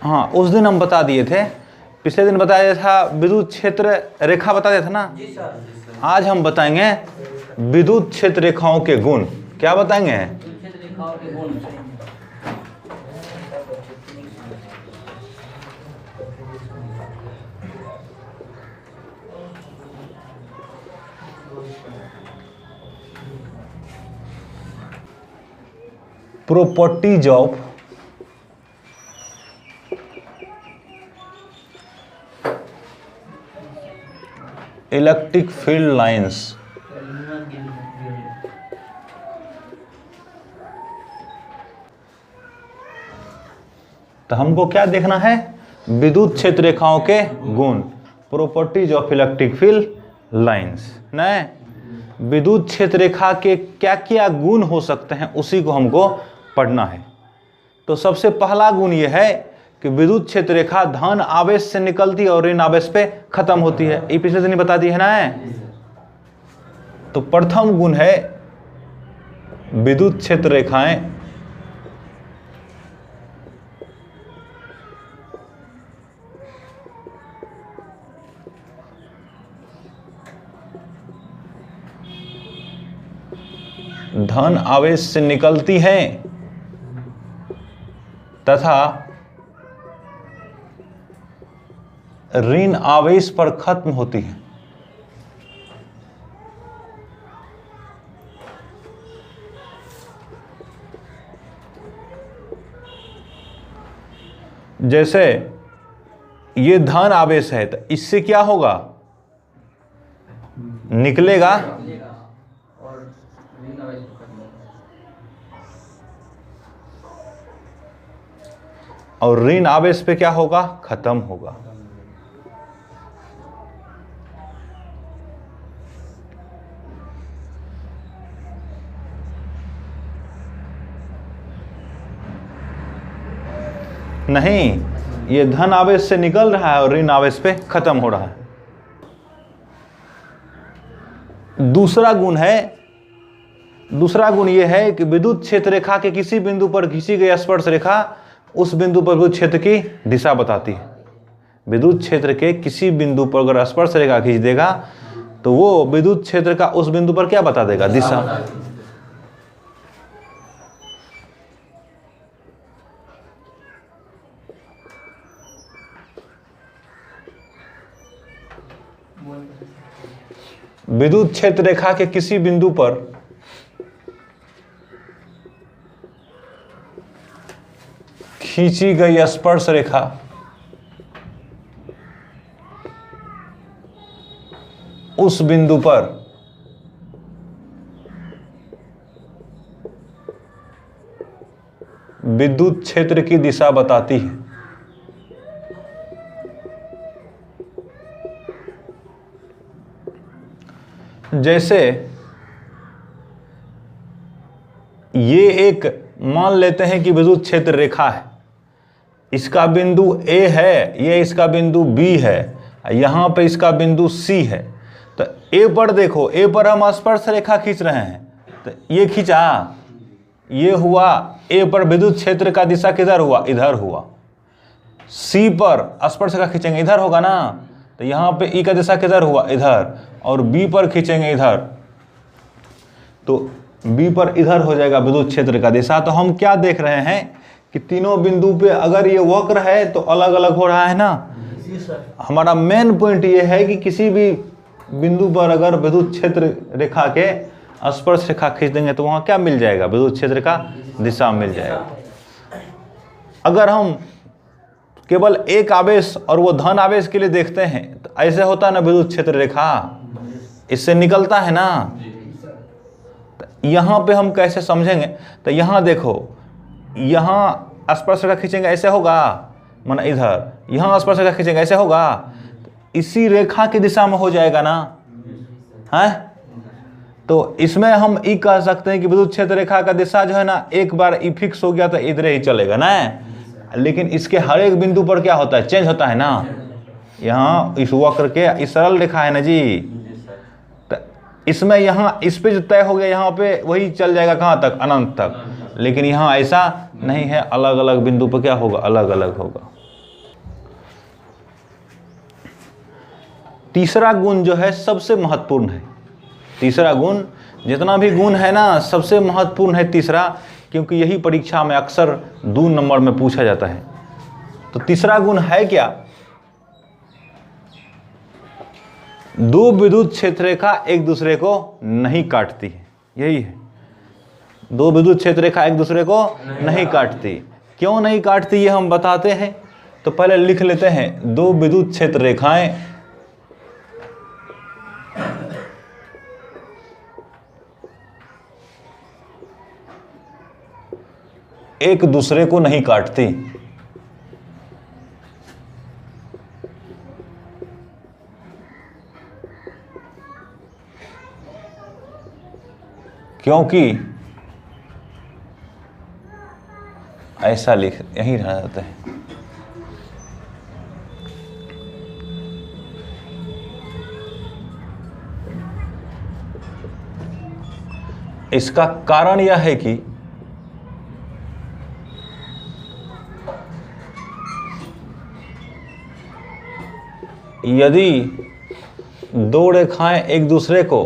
हाँ, उस दिन हम बता दिए थे, पिछले दिन बताया था विद्युत क्षेत्र रेखा बता दिया था ना। जी सर। आज हम बताएंगे विद्युत क्षेत्र रेखाओं के गुण। क्या बताएंगे? क्षेत्र रेखाओं के गुण। Properties of electric field lines. तो हमको क्या देखना है? विद्युत क्षेत्र रेखाओं के गुण, properties of electric field lines. नहीं, विद्युत क्षेत्र रेखा के क्या क्या गुण हो सकते हैं उसी को हमको पढ़ना है। तो सबसे पहला गुण यह है कि विद्युत क्षेत्र रेखा धन आवेश से निकलती है और ऋण आवेश पे खत्म होती है। ये पिछले दिन बता दी है ना। तो प्रथम गुण है विद्युत क्षेत्र रेखाएं धन आवेश से निकलती हैं तथा ऋण आवेश पर खत्म होती है। जैसे ये धन आवेश है तो इससे क्या होगा? निकलेगा और ऋण आवेश पे क्या होगा? खत्म होगा। नहीं, ये धन आवेश से निकल रहा है और ऋण आवेश पे खत्म हो रहा है। दूसरा गुण ये है कि विद्युत क्षेत्र रेखा के किसी बिंदु पर खींची गई स्पर्श रेखा उस बिंदु पर विद्युत क्षेत्र की दिशा बताती है। विद्युत क्षेत्र के किसी बिंदु पर अगर स्पर्श रेखा खींच देगा तो वो विद्युत क्षेत्र का उस बिंदु पर क्या बता देगा? दिशा। विद्युत क्षेत्र रेखा के किसी बिंदु पर खींची गई स्पर्श रेखा उस बिंदु पर विद्युत क्षेत्र की दिशा बताती है। जैसे ये एक मान लेते हैं कि विद्युत क्षेत्र रेखा है, इसका बिंदु A है, ये इसका बिंदु B है, यहां पे इसका बिंदु C है। तो A पर देखो, A पर हम स्पर्श रेखा खींच रहे हैं, तो ये खींचा, ये हुआ A पर विद्युत क्षेत्र का दिशा किधर हुआ? इधर हुआ। C पर स्पर्श रेखा खींचेंगे, इधर होगा ना, तो यहाँ पे E का दिशा किधर हुआ? इधर। और B पर खींचेंगे इधर, तो B पर इधर हो जाएगा विद्युत क्षेत्र का दिशा। तो हम क्या देख रहे हैं कि तीनों बिंदु पे अगर ये वक्र है तो अलग अलग हो रहा है ना। हमारा मेन पॉइंट ये है कि किसी भी बिंदु पर अगर विद्युत क्षेत्र रेखा के स्पर्श रेखा खींच देंगे तो वहां क्या मिल जाएगा? विद्युत क्षेत्र का दिशा मिल जाएगा। अगर हम केवल एक आवेश और वो धन आवेश के लिए देखते हैं तो ऐसे होता है ना, विद्युत क्षेत्र रेखा इससे निकलता है ना। यहां पे हम कैसे समझेंगे? तो यहां देखो, यहां स्पर्श रेखा खींचेंगे ऐसे होगा, माना इधर, यहां स्पर्श रेखा खींचेंगे ऐसे होगा, इसी रेखा की दिशा में हो जाएगा ना, है? तो इसमें हम ई कह सकते हैं कि विद्युत क्षेत्र रेखा का दिशा जो है ना, एक बार ई फिक्स हो गया तो इधर ही चलेगा ना। लेकिन इसके हर एक बिंदु पर क्या होता है? चेंज होता है ना। यहाँ इस वक्र के इस सरल रेखा है ना जी, तो इसमें यहाँ इस पे जो तय हो गया यहाँ पे वही चल जाएगा कहाँ तक? अनंत तक। लेकिन यहाँ ऐसा नहीं है, अलग अलग बिंदु पर क्या होगा? अलग अलग होगा। तीसरा गुण जो है सबसे महत्वपूर्ण है। तीसरा गुण, जितना भी गुण है ना, सबसे महत्वपूर्ण है तीसरा, क्योंकि यही परीक्षा में अक्सर 2 नंबर में पूछा जाता है। तो तीसरा गुण है क्या? 2 विद्युत क्षेत्र रेखा एक दूसरे को नहीं काटती है, यही है। 2 विद्युत क्षेत्र रेखा एक दूसरे को नहीं काटती। क्यों नहीं काटती ये हम बताते हैं। तो पहले लिख लेते हैं 2 विद्युत क्षेत्र रेखाएं एक दूसरे को नहीं काटती। क्योंकि ऐसा लिख यही रह जाता है। इसका कारण यह है कि यदि 2 रेखाएं एक दूसरे को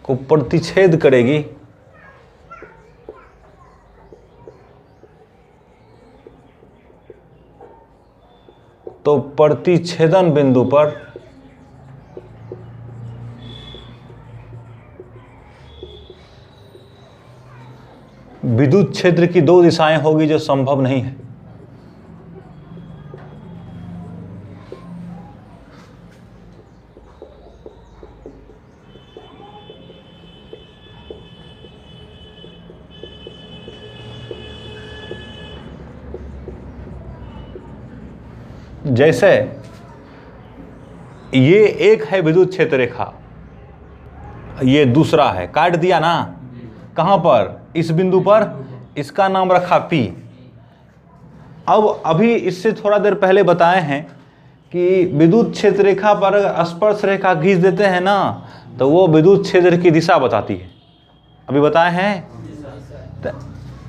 प्रतिच्छेद करेगी तो प्रतिच्छेदन बिंदु पर विद्युत क्षेत्र की 2 दिशाएं होगी जो संभव नहीं है। जैसे ये एक है विद्युत क्षेत्र रेखा, ये दूसरा है, काट दिया ना। कहां पर? इस बिंदु पर। इसका नाम रखा P। अब अभी इससे थोड़ा देर पहले बताए हैं कि विद्युत क्षेत्र रेखा पर स्पर्श रेखा खींच देते हैं ना, तो वो विद्युत क्षेत्र की दिशा बताती है। अभी बताए हैं। तो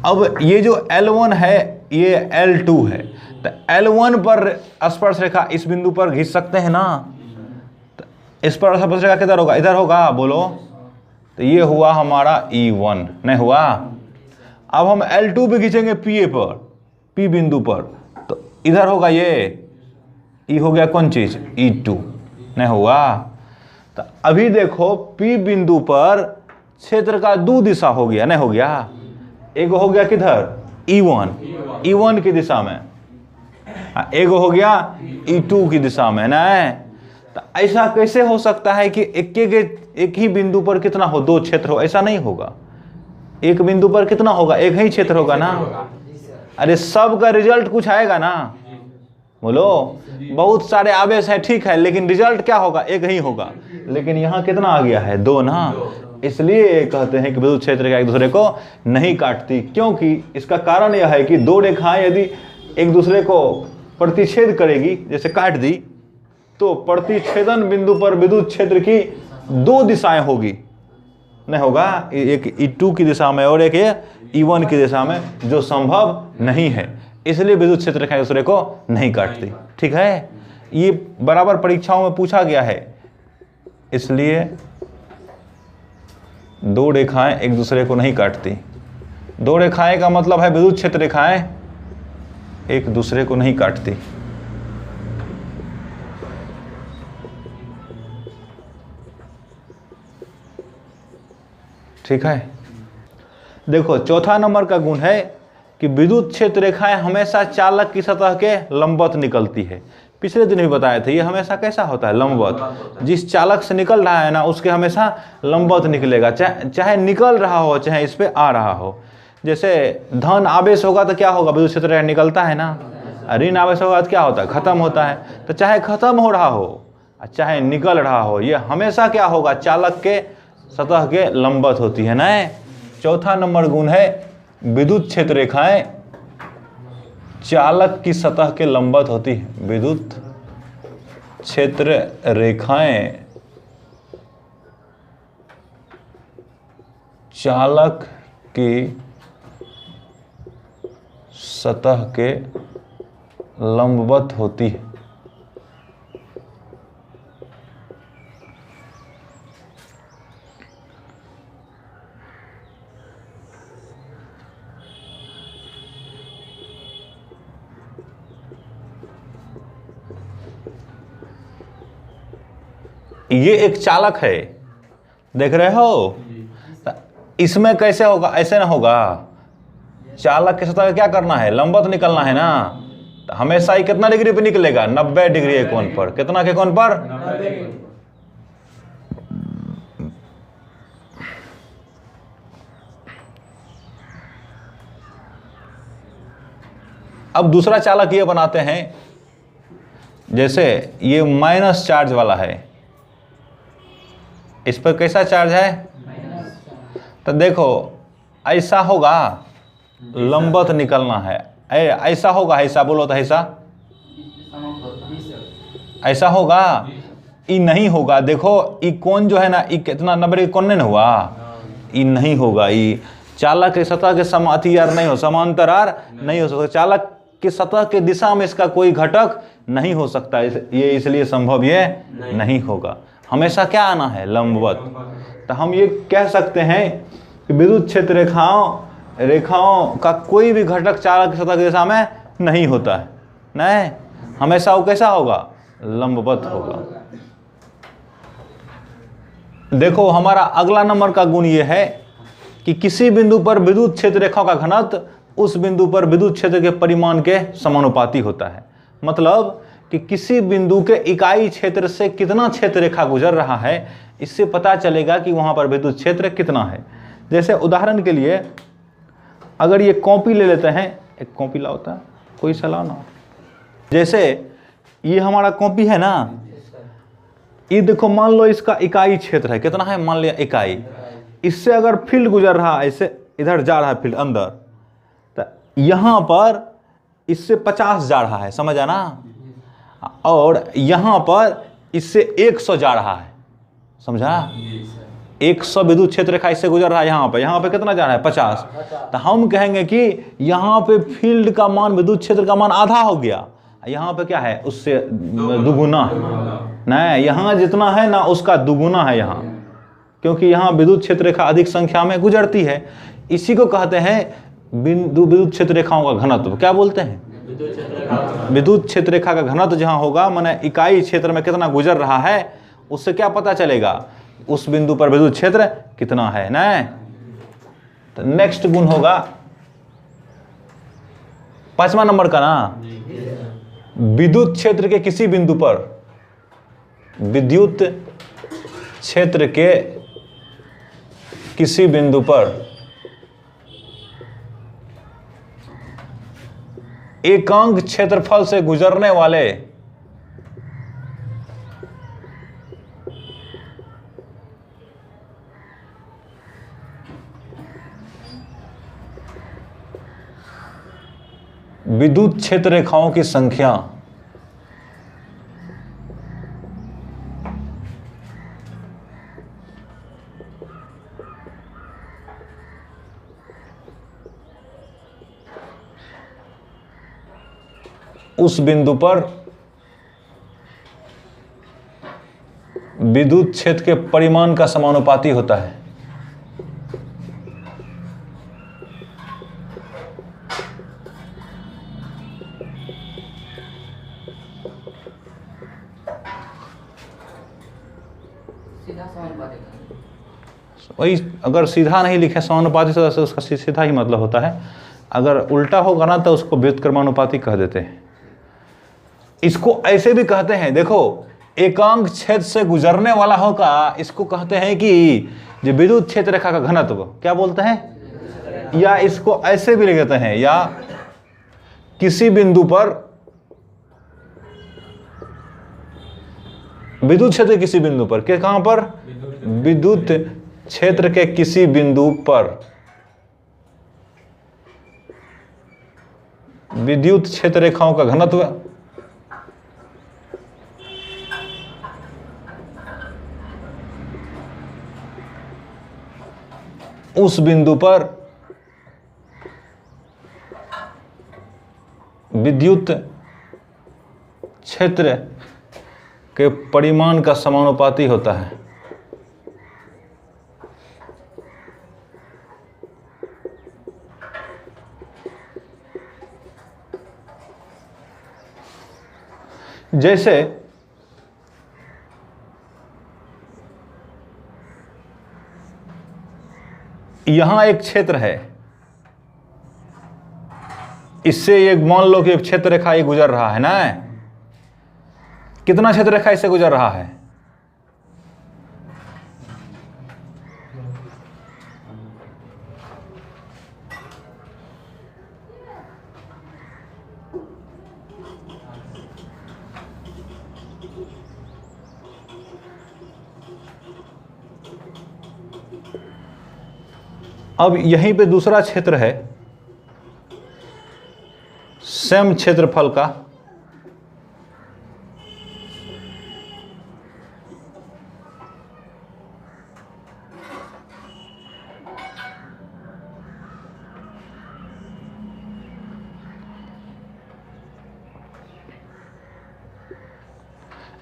अब ये जो L1 है, ये L2 है, तो L1 पर स्पर्श रेखा इस बिंदु पर खींच सकते हैं ना। तो इस पर स्पर्श रेखा किधर होगा? इधर होगा, बोलो। तो ये हुआ हमारा E1, नहीं हुआ। अब हम L2 भी खींचेंगे PA पर, P बिंदु पर, तो इधर होगा ये E हो गया कौन चीज? E2, नहीं हुआ। तो अभी देखो P बिंदु पर क्षेत्र का 2 दिशा हो गया, नहीं हो गया। एक हो गया किधर? E1 की दिशा में, एक हो गया E2 की दिशा में ना। तो ऐसा कैसे हो सकता है कि एक ही बिंदु पर कितना हो? 2 क्षेत्र हो? ऐसा नहीं होगा। एक बिंदु पर कितना होगा? एक ही क्षेत्र होगा ना। अरे सब का रिजल्ट कुछ आएगा ना, बोलो। बहुत सारे आवेश है, ठीक है, लेकिन रिजल्ट क्या होगा? एक ही होगा। लेकिन यहाँ कितना आ गया है? 2 ना। इसलिए कहते हैं कि विद्युत क्षेत्र का एक दूसरे को नहीं काटती, क्योंकि इसका कारण यह है कि 2 रेखाएं यदि एक दूसरे को प्रतिच्छेद करेगी, जैसे काट दी, तो प्रतिच्छेदन बिंदु पर विद्युत क्षेत्र की 2 दिशाएं होगी, नहीं होगा। एक E2 की दिशा में और एक E1 की दिशा में, जो संभव नहीं है। इसलिए विद्युत क्षेत्र रेखा एक दूसरे को नहीं काटती। ठीक है, ये बराबर परीक्षाओं में पूछा गया है। इसलिए 2 रेखाएं एक दूसरे को नहीं काटती। 2 रेखाएं का मतलब है विद्युत क्षेत्र रेखाएं एक दूसरे को नहीं काटती। ठीक है, देखो चौथा नंबर का गुण है कि विद्युत क्षेत्र रेखाएं हमेशा चालक की सतह के लंबवत निकलती है। पिछले दिन भी बताए थे, ये हमेशा कैसा होता है? लंबवत। जिस चालक से निकल रहा है ना, उसके हमेशा लंबवत निकलेगा, चाहे निकल रहा हो, चाहे इस पे आ रहा हो। जैसे धन आवेश होगा तो क्या होगा? विद्युत क्षेत्र रेखा निकलता है ना। ऋण आवेश होगा तो क्या होता है? खत्म होता है। तो चाहे खत्म हो रहा हो, चाहे निकल रहा हो, ये हमेशा क्या होगा? चालक के सतह के लंबवत होती है ना। चौथा नंबर गुण है विद्युत क्षेत्र रेखाएं चालक की सतह के लंबवत होती है। विद्युत क्षेत्र रेखाएं चालक की सतह के लंबवत होती है। ये एक चालक है, देख रहे हो। इसमें कैसे होगा, ऐसे ना होगा। चालक के सतह क्या करना है, लंबवत निकलना है ना। तो हमेशा ही कितना डिग्री पे निकलेगा, 90 डिग्री के कोण पर। कितना के कोण पर, 90। अब दूसरा चालक ये बनाते हैं, जैसे ये माइनस चार्ज वाला है, इस पर कैसा चार्ज है, तो देखो ऐसा होगा, लंबवत निकलना है। ऐसा होगा, ऐसा बोलो तो ऐसा होगा, ये नहीं होगा। देखो ये कोण जो है ना, ये कितना 90 डिग्री कोण नहीं हुआ, ये नहीं होगा। ये चालक के सतह के समांतर नहीं हो, समांतर नहीं हो सकता। चालक के सतह के दिशा में इसका कोई घटक नहीं हो सकता। ये इसलिए संभव ये नहीं होगा। हमेशा क्या आना है, लंबवत। तो हम ये कह सकते हैं कि विद्युत क्षेत्र रेखाओं का कोई भी घटक चालक की सतह की दिशा में नहीं होता है, नहीं, हमेशा वो कैसा होगा, लंबवत होगा। देखो हमारा अगला नंबर का गुण ये है कि किसी बिंदु पर विद्युत क्षेत्र रेखा का घनत्व उस बिंदु पर विद्युत क्षेत्र के परिमाण के समानुपाती होता है। मतलब कि किसी बिंदु के इकाई क्षेत्र से कितना क्षेत्र रेखा गुजर रहा है, इससे पता चलेगा कि वहां पर विद्युत क्षेत्र कितना है। जैसे उदाहरण के लिए अगर ये कॉपी ले लेते हैं, एक कॉपी ला होता है, कोई सा लाओ ना। जैसे ये हमारा कॉपी है ना, ये देखो मान लो इसका इकाई क्षेत्र है, कितना है, मान लिया इकाई। इससे अगर फील्ड गुजर रहा है, इससे इधर जा रहा है फील्ड अंदर, तो यहां पर इससे 50 जा रहा है, समझ आना, और यहां पर इससे 100 जा रहा है, समझा। 100 विद्युत क्षेत्र रेखा इससे गुजर रहा है, यहाँ पे कितना जा रहा है, 50। तो हम कहेंगे कि यहाँ पे फील्ड का मान, विद्युत क्षेत्र का मान आधा हो गया। यहाँ पे क्या है, उससे दुगुना, नहीं, यहाँ जितना है ना उसका दुगुना है यहाँ, क्योंकि यहाँ विद्युत क्षेत्र रेखा अधिक संख्या में गुजरती है। इसी को कहते हैं विद्युत क्षेत्र रेखाओं का घनत्व। क्या बोलते हैं, विद्युत क्षेत्र रेखा का घनत्व जहाँ होगा, माने इकाई क्षेत्र में कितना गुजर रहा है, उससे क्या पता चलेगा, उस बिंदु पर विद्युत क्षेत्र कितना है ना। तो नेक्स्ट गुण होगा 5वां नंबर का ना, विद्युत क्षेत्र के किसी बिंदु पर, विद्युत क्षेत्र के किसी बिंदु पर एकांक क्षेत्रफल से गुजरने वाले विद्युत क्षेत्र रेखाओं की संख्या उस बिंदु पर विद्युत क्षेत्र के परिमाण का समानुपाती होता है। सीधा समानुपाती। वही, अगर सीधा नहीं लिखे समानुपाती तो उसका सीधा ही मतलब होता है। अगर उल्टा होगा ना तो उसको व्युत्क्रमानुपाती कह देते हैं। इसको ऐसे भी कहते हैं, देखो एकांक क्षेत्र से गुजरने वाला होगा, इसको कहते हैं कि जो विद्युत क्षेत्र रेखा का घनत्व, क्या बोलते हैं, या इसको ऐसे भी लिख देते हैं, या किसी बिंदु पर विद्युत क्षेत्र किसी बिंदु पर, के कहां पर, विद्युत क्षेत्र के किसी बिंदु पर विद्युत क्षेत्र रेखाओं का घनत्व उस बिंदु पर विद्युत क्षेत्र के परिमाण का समानुपाती होता है। जैसे यहां एक क्षेत्र है, इससे एक मान लो कि एक क्षेत्र रेखा ये गुजर रहा है ना, कितना क्षेत्र रेखा इससे गुजर रहा है? अब यहीं पे दूसरा क्षेत्र है सेम क्षेत्रफल का,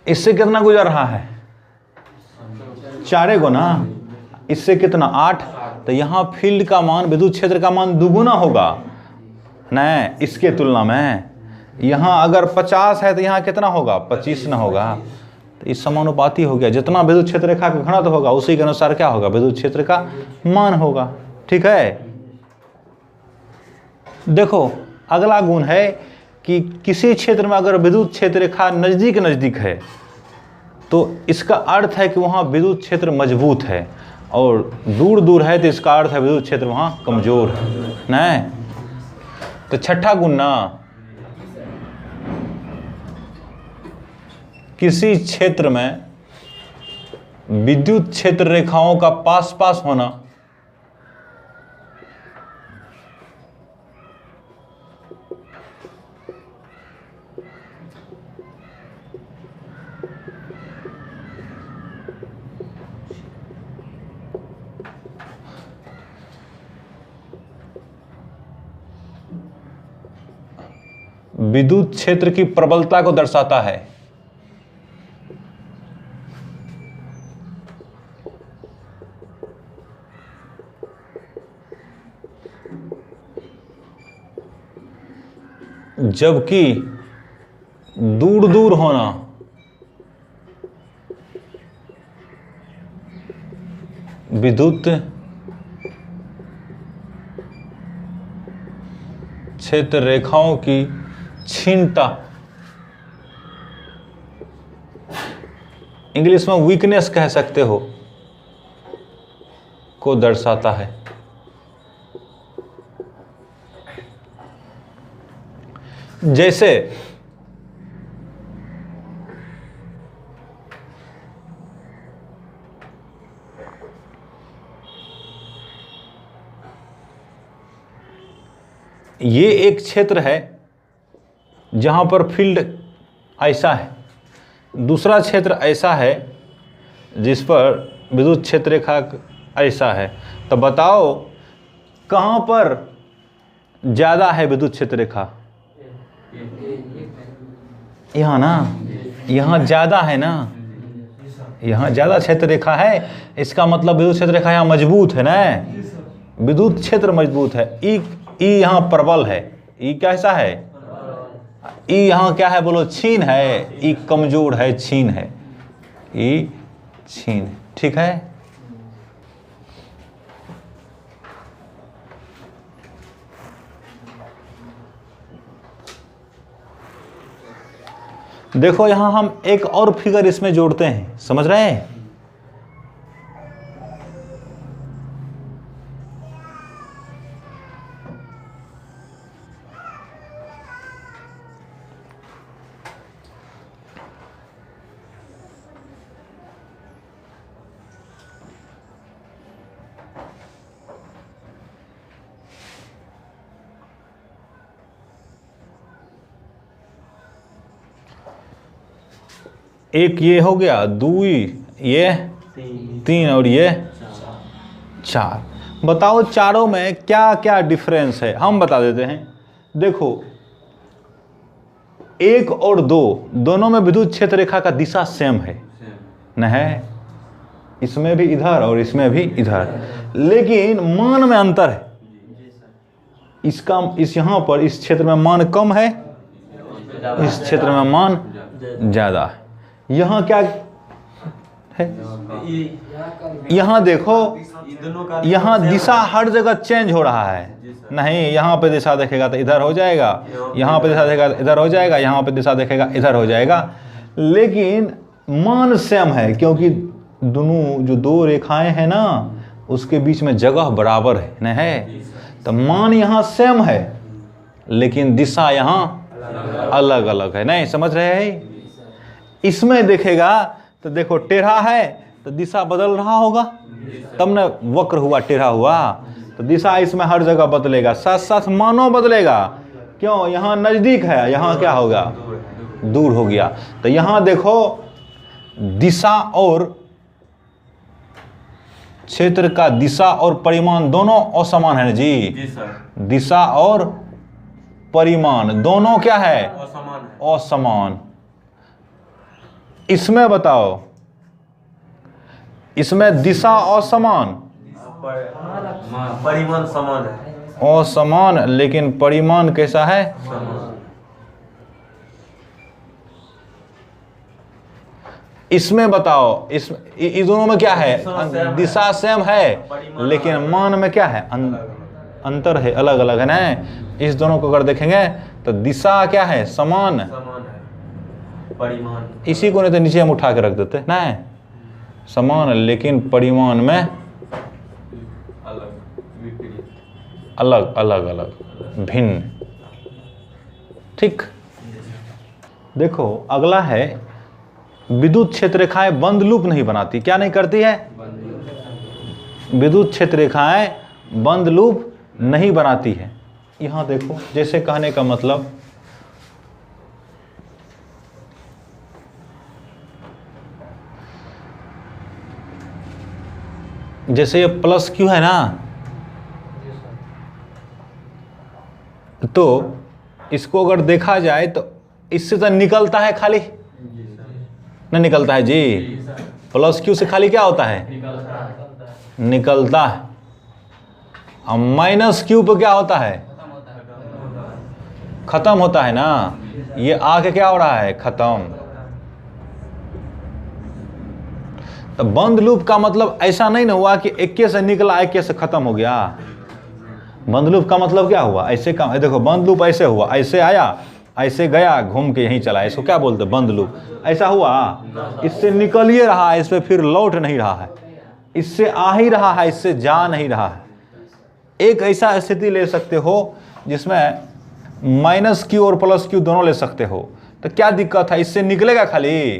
इससे कितना गुजर रहा है? 4 गुना, इससे कितना 8। तो यहां फील्ड का मान, विद्युत क्षेत्र का मान दुगुना होगा नहीं, इसके तुलना में यहां अगर 50 है तो यहां कितना होगा? 25 ना होगा। तो इस समानुपाती हो गया, जितना विद्युत क्षेत्र रेखा का घनत्व होगा उसी के अनुसार क्या होगा? विद्युत क्षेत्र का मान होगा। ठीक है। देखो अगला गुण है कि किसी क्षेत्र में अगर विद्युत क्षेत्र रेखा नजदीक नजदीक है तो इसका अर्थ है कि वहां विद्युत क्षेत्र मजबूत है, और दूर दूर है तो इसका अर्थ है विद्युत क्षेत्र वहां कमजोर है नहीं। तो छठा गुण ना, किसी क्षेत्र में विद्युत क्षेत्र रेखाओं का पास पास होना विद्युत क्षेत्र की प्रबलता को दर्शाता है। जबकि दूर दूर होना विद्युत क्षेत्र रेखाओं की क्षीणता, इंग्लिश में वीकनेस कह सकते हो, को दर्शाता है। जैसे ये एक क्षेत्र है जहां पर फील्ड ऐसा है, दूसरा क्षेत्र ऐसा है जिस पर विद्युत क्षेत्र रेखा ऐसा है। तो बताओ कहां पर ज्यादा है विद्युत क्षेत्र रेखा? यहाँ ना, यहाँ ज्यादा है ना, यहाँ ज्यादा क्षेत्र रेखा है। इसका मतलब विद्युत क्षेत्र रेखा यहाँ मजबूत है ना, विद्युत क्षेत्र मजबूत है। ई यहाँ प्रबल है, ई कैसा है? ई यहाँ क्या है बोलो? क्षीण है। ई कमजोर है, क्षीण है, ई क्षीण। ठीक है। देखो यहां हम एक और फिगर इसमें जोड़ते हैं, समझ रहे हैं? एक ये हो गया, 2 ये 3 और ये 4। बताओ चारों में क्या क्या डिफरेंस है, हम बता देते हैं। देखो 1 और 2 दोनों में विद्युत क्षेत्र रेखा का दिशा सेम है न है? इसमें भी इधर और इसमें भी इधर, लेकिन मान में अंतर है। इसका इस यहाँ पर इस क्षेत्र में मान कम है, इस क्षेत्र में मान ज़्यादा है। यहाँ क्या है? यहाँ देखो, यहाँ दिशा हर जगह चेंज हो रहा है। नहीं, यहाँ पे दिशा देखेगा तो इधर हो जाएगा, यहाँ पे दिशा देखेगा तो इधर हो जाएगा, यहाँ पे दिशा देखेगा इधर हो जाएगा, लेकिन मान सेम है, क्योंकि दोनों जो 2 रेखाएं हैं ना उसके बीच में जगह बराबर है न है? तो मान यहाँ सेम है लेकिन दिशा यहाँ अलग अलग है। नहीं समझ रहे हैं? इसमें देखेगा तो देखो टेढ़ा है तो दिशा बदल रहा होगा, तब न वक्र हुआ, टेढ़ा हुआ, तो दिशा इसमें हर जगह बदलेगा, साथ साथ मानों बदलेगा। क्यों? यहाँ नज़दीक है, यहाँ क्या होगा? दूर हो गया। तो यहाँ देखो दिशा और क्षेत्र का दिशा और परिमाण दोनों असमान है जी सर। दिशा और परिमाण दोनों क्या है? असमान। इसमें बताओ, इसमें दिशा असमान, परिमाण समान है। असमान, लेकिन परिमाण कैसा है? इसमें बताओ, इस दोनों में क्या है? दिशा सेम है लेकिन मान में क्या है? अंतर है, अलग अलग है ना। इस दोनों को अगर देखेंगे तो दिशा क्या है? समान, परिमाण इसी को नहीं तो नीचे हम उठा के रख देते ना, समान लेकिन परिमाण में अलग अलग अलग भिन्न। ठीक, देखो अगला है विद्युत क्षेत्र रेखाएं बंद लूप नहीं बनाती। क्या नहीं करती है? विद्युत क्षेत्र रेखाएं बंद लूप नहीं बनाती है। यहां देखो, जैसे कहने का मतलब जैसे ये प्लस क्यू है ना, तो इसको अगर देखा जाए तो इससे तो निकलता है खाली, नहीं निकलता है जी? प्लस क्यू से खाली क्या होता है? निकलता है। और माइनस क्यू पे क्या होता है? खत्म होता है ना। ये आके क्या हो रहा है? खत्म। तो बंद लूप का मतलब ऐसा नहीं ना हुआ कि एक से निकला एक से खत्म हो गया। बंद लूप का मतलब क्या हुआ? ऐसे का देखो, बंद लूप ऐसे हुआ, ऐसे आया, ऐसे गया, घूम के यहीं चला, इसको क्या बोलते हैं? बंद लूप। ऐसा हुआ, इससे निकल ही रहा है, इस पे फिर लौट नहीं रहा है, इससे आ ही रहा है, इससे जा नहीं रहा है। एक ऐसा स्थिति ले सकते हो जिसमें माइनस क्यू और प्लस क्यू दोनों ले सकते हो। तो क्या दिक्कत है? इससे निकलेगा खाली,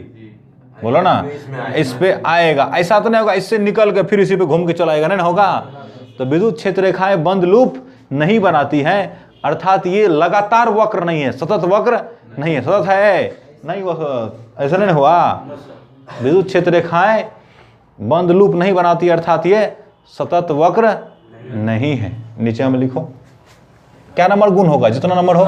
बोलो ना, इस पे आएगा। ऐसा तो नहीं होगा इससे निकल के फिर इसी पे घूम के चला आएगा, नहीं होगा। तो विद्युत क्षेत्र रेखाएं बंद लूप नहीं बनाती हैं, अर्थात ये लगातार वक्र नहीं है, सतत वक्र नहीं है। सतत है नहीं, वो ऐसा नहीं हुआ। विद्युत क्षेत्र रेखाएं बंद लूप नहीं बनाती, अर्थात ये सतत वक्र नहीं है। नीचे में लिखो क्या नंबर गुण होगा? जितना नंबर हो।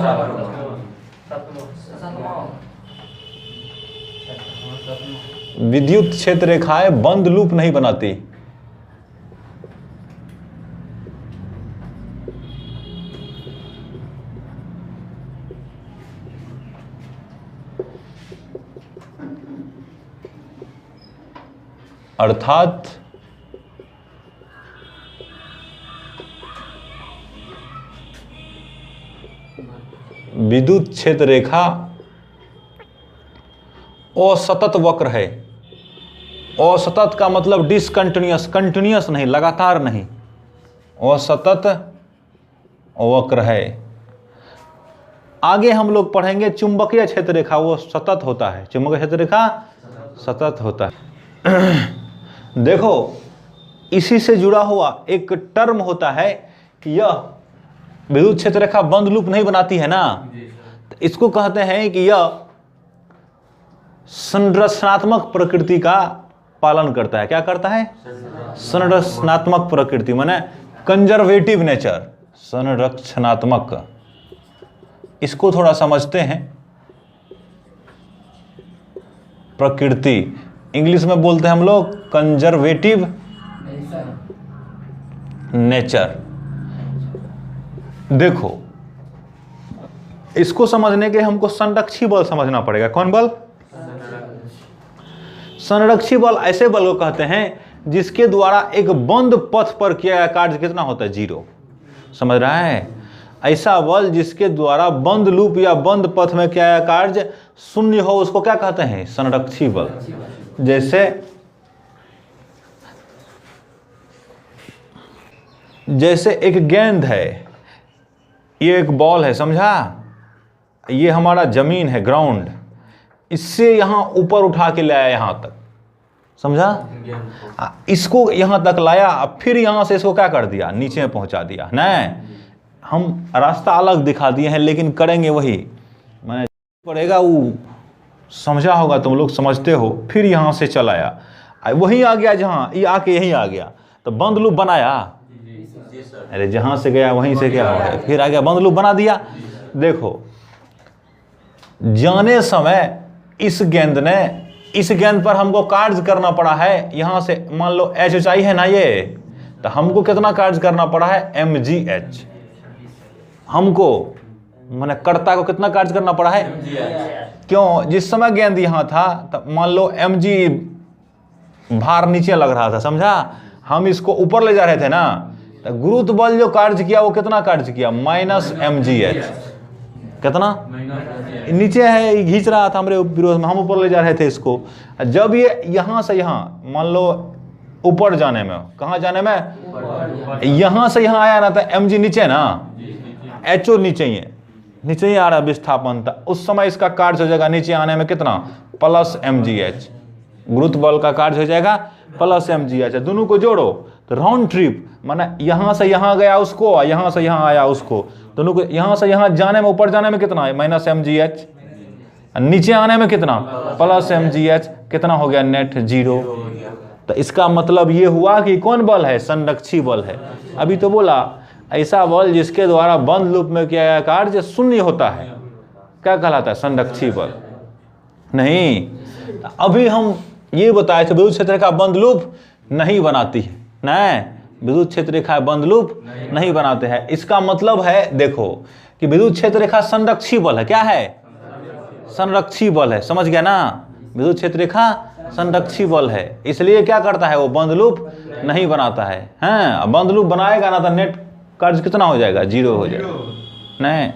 विद्युत क्षेत्र रेखाएं बंद लूप नहीं बनाती। अर्थात विद्युत क्षेत्र रेखा असतत वक्र है। असतत का मतलब डिसकंटिन्यूअस, कंटिन्यूअस नहीं, लगातार नहीं, असतत वक्र है। आगे हम लोग पढ़ेंगे चुंबकीय क्षेत्र रेखा, वो सतत होता है। चुंबकीय क्षेत्र रेखा सतत होता है। देखो, इसी से जुड़ा हुआ एक टर्म होता है कि यह विद्युत क्षेत्र रेखा बंद लूप नहीं बनाती है ना, तो इसको कहते हैं कि यह संरचनात्मक प्रकृति का पालन करता है। क्या करता है? संरचनात्मक प्रकृति, माने कंजर्वेटिव नेचर, संरचनात्मक। इसको थोड़ा समझते हैं। प्रकृति, इंग्लिश में बोलते हैं हम लोग कंजर्वेटिव नेचर। देखो, इसको समझने के लिए हमको संरक्षी बल समझना पड़ेगा। कौन बल? संरक्षी बल ऐसे बल को कहते हैं जिसके द्वारा एक बंद पथ पर किया गया कार्य कितना होता है? 0। समझ रहा है? ऐसा बल जिसके द्वारा बंद लूप या बंद पथ में किया गया कार्य शून्य हो, उसको क्या कहते हैं? संरक्षी बल। जैसे एक गेंद है, ये एक बॉल है, समझा? ये हमारा जमीन है, ग्राउंड, इससे यहां ऊपर उठा के लाया यहां तक, समझा? इसको यहां तक लाया, फिर यहां से इसको क्या कर दिया? नीचे पहुंचा दिया। नहीं, हम रास्ता अलग दिखा दिए हैं, लेकिन करेंगे वही। मैंने पड़ेगा, वो समझा होगा, तुम लोग समझते हो। फिर यहां से चलाया, वहीं आ गया, जहां ये आके यहीं आ गया, तो बंद लूप बनाया। अरे जहां से गया वहीं से क्या हो गया? फिर आ गया, बंद लूप बना दिया। देखो, जाने समय इस गेंद पर हमको कार्य करना पड़ा है। यहां से मान लो h ऊंचाई है ना ये, तो हमको कितना कार्य करना पड़ा है? mgh। हमको माने कर्ता को कितना कार्य करना पड़ा है? क्यों? जिस समय गेंद यहां था, तो मान लो mg भार नीचे लग रहा था, समझा? हम इसको ऊपर ले जा रहे थे ना, तो गुरुत्व बल जो कार्य किया वो कितना कार्य किया? -mgh। कितना? नीचे है, घींच रहा था हमारे विरोध में, हम ऊपर ले जा रहे थे इसको। जब ये यहां से यहां, मान लो ऊपर जाने में, कहां जाने में? यहां से यहां आया ना, तो mg नीचे ना, ho नीचे ही आ रहा विस्थापन था। उस समय इसका कार्य हो जाएगा नीचे आने में कितना? +mgh। गुरुत्व बल का कार्य हो जाएगा +mgh। दोनों को जोड़ो तो राउंड ट्रिप, माना यहां से यहां गया उसको, यहां से यहां आया उसको, दोनों को यहां से यहां जाने में, ऊपर जाने में कितना है? -mgh। नीचे आने में कितना? +mgh। कितना हो गया? नेट 0। तो इसका मतलब ये हुआ कि कौन बल है? संरक्षी बल है। अभी तो बोला ऐसा बल जिसके द्वारा बंद लूप में किया गया कार्य शून्य होता है, क्या कहलाता है? संरक्षी बल। नहीं, अभी हम ये बताए थे विद्युत क्षेत्र रेखा बंद लूप नहीं बनाती है। नहीं, विद्युत क्षेत्र रेखा बंद लूप नहीं बनाते हैं। इसका मतलब है, देखो, कि विद्युत क्षेत्र रेखा संरक्षी बल है। क्या है? संरक्षी बल है। समझ गया ना? विद्युत क्षेत्र रेखा संरक्षी बल है, इसलिए क्या करता है? वो बंद लूप नहीं बनाता है। बंद लूप बनाएगा ना, तो नेट कार्य कितना हो जाएगा? 0 हो जाएगा। नहीं,